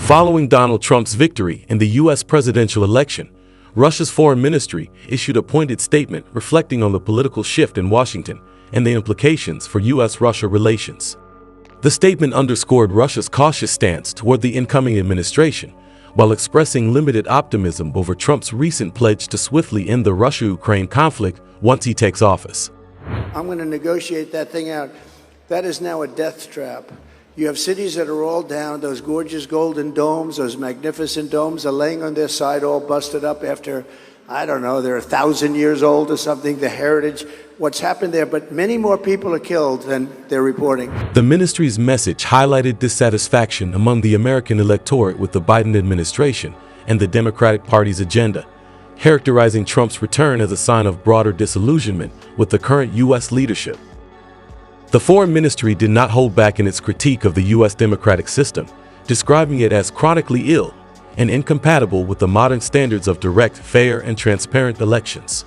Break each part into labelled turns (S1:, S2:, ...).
S1: Following Donald Trump's victory in the U.S. presidential election, Russia's foreign ministry issued a pointed statement reflecting on the political shift in Washington and the implications for U.S.-Russia relations. The statement underscored Russia's cautious stance toward the incoming administration, while expressing limited optimism over Trump's recent pledge to swiftly end the Russia-Ukraine conflict once he takes office.
S2: I'm going to negotiate that thing out. That is now a death trap. You have cities that are all down. Those gorgeous golden domes, those magnificent domes are laying on their side, all busted up after, I don't know, they're 1,000 years old or something, the heritage, what's happened there. But many more people are killed than they're reporting.
S1: The ministry's message highlighted dissatisfaction among the American electorate with the Biden administration and the Democratic Party's agenda, characterizing Trump's return as a sign of broader disillusionment with the current U.S. leadership. The foreign ministry did not hold back in its critique of the U.S. democratic system, describing it as chronically ill and incompatible with the modern standards of direct, fair, and transparent elections.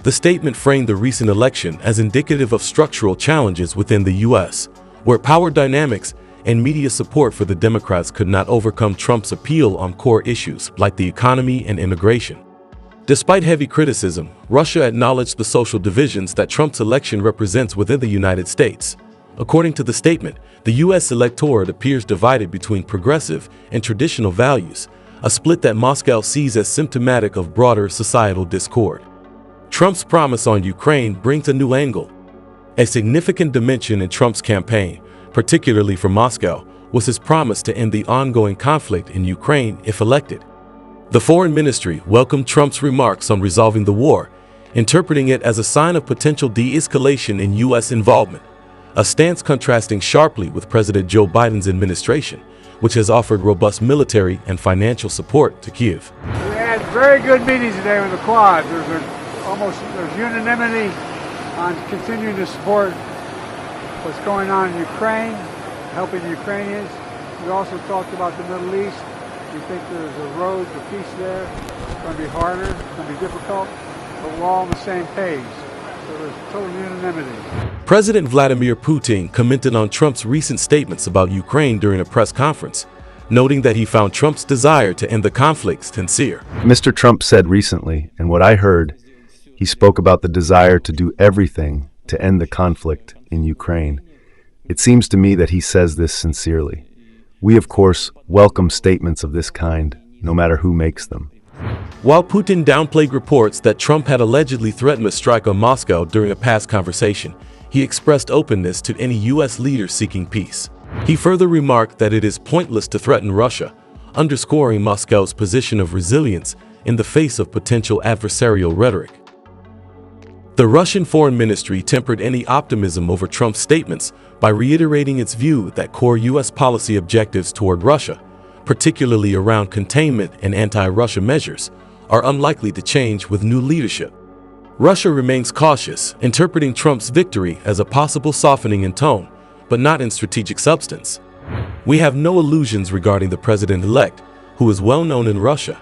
S1: The statement framed the recent election as indicative of structural challenges within the U.S., where power dynamics and media support for the Democrats could not overcome Trump's appeal on core issues like the economy and immigration. Despite heavy criticism, Russia acknowledged the social divisions that Trump's election represents within the United States. According to the statement, the U.S. electorate appears divided between progressive and traditional values, a split that Moscow sees as symptomatic of broader societal discord. Trump's promise on Ukraine brings a new angle. A significant dimension in Trump's campaign, particularly for Moscow, was his promise to end the ongoing conflict in Ukraine if elected. The foreign ministry welcomed Trump's remarks on resolving the war, interpreting it as a sign of potential de-escalation in U.S. involvement, a stance contrasting sharply with President Joe Biden's administration, which has offered robust military and financial support to Kyiv.
S3: We had very good meetings today with the Quad. There's unanimity on continuing to support what's going on in Ukraine, helping the Ukrainians. We also talked about the Middle East. We think there's a road to peace there. It's going to be harder, it's going to be difficult, but we're all on the same page. So there's total unanimity.
S1: President Vladimir Putin commented on Trump's recent statements about Ukraine during a press conference, noting that he found Trump's desire to end the conflict sincere.
S4: Mr. Trump said recently, and what I heard, he spoke about the desire to do everything to end the conflict in Ukraine. It seems to me that he says this sincerely. We, of course, welcome statements of this kind, no matter who makes them.
S1: While Putin downplayed reports that Trump had allegedly threatened a strike on Moscow during a past conversation, he expressed openness to any U.S. leader seeking peace. He further remarked that it is pointless to threaten Russia, underscoring Moscow's position of resilience in the face of potential adversarial rhetoric. The Russian foreign ministry tempered any optimism over Trump's statements by reiterating its view that core U.S. policy objectives toward Russia, particularly around containment and anti-Russia measures, are unlikely to change with new leadership. Russia remains cautious, interpreting Trump's victory as a possible softening in tone, but not in strategic substance. We have no illusions regarding the president-elect, who is well known in Russia.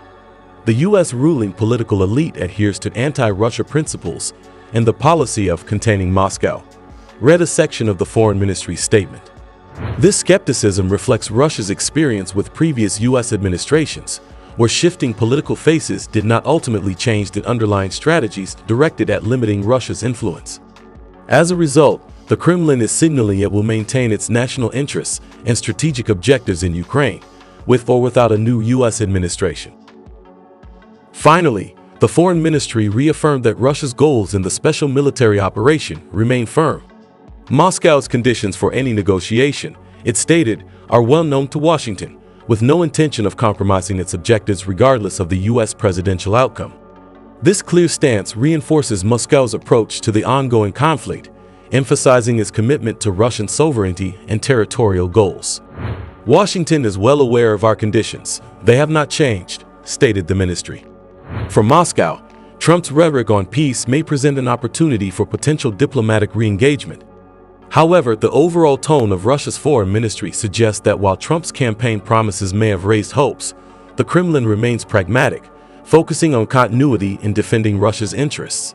S1: The U.S. ruling political elite adheres to anti-Russia principles and the policy of containing Moscow, read a section of the Foreign Ministry's statement. This skepticism reflects Russia's experience with previous U.S. administrations, where shifting political faces did not ultimately change the underlying strategies directed at limiting Russia's influence. As a result, the Kremlin is signaling it will maintain its national interests and strategic objectives in Ukraine, with or without a new U.S. administration. Finally, the Foreign Ministry reaffirmed that Russia's goals in the special military operation remain firm. Moscow's conditions for any negotiation, it stated, are well known to Washington, with no intention of compromising its objectives regardless of the U.S. presidential outcome. This clear stance reinforces Moscow's approach to the ongoing conflict, emphasizing its commitment to Russian sovereignty and territorial goals. Washington is well aware of our conditions. They have not changed, stated the ministry. For Moscow, Trump's rhetoric on peace may present an opportunity for potential diplomatic re-engagement. However, the overall tone of Russia's foreign ministry suggests that while Trump's campaign promises may have raised hopes, the Kremlin remains pragmatic, focusing on continuity in defending Russia's interests.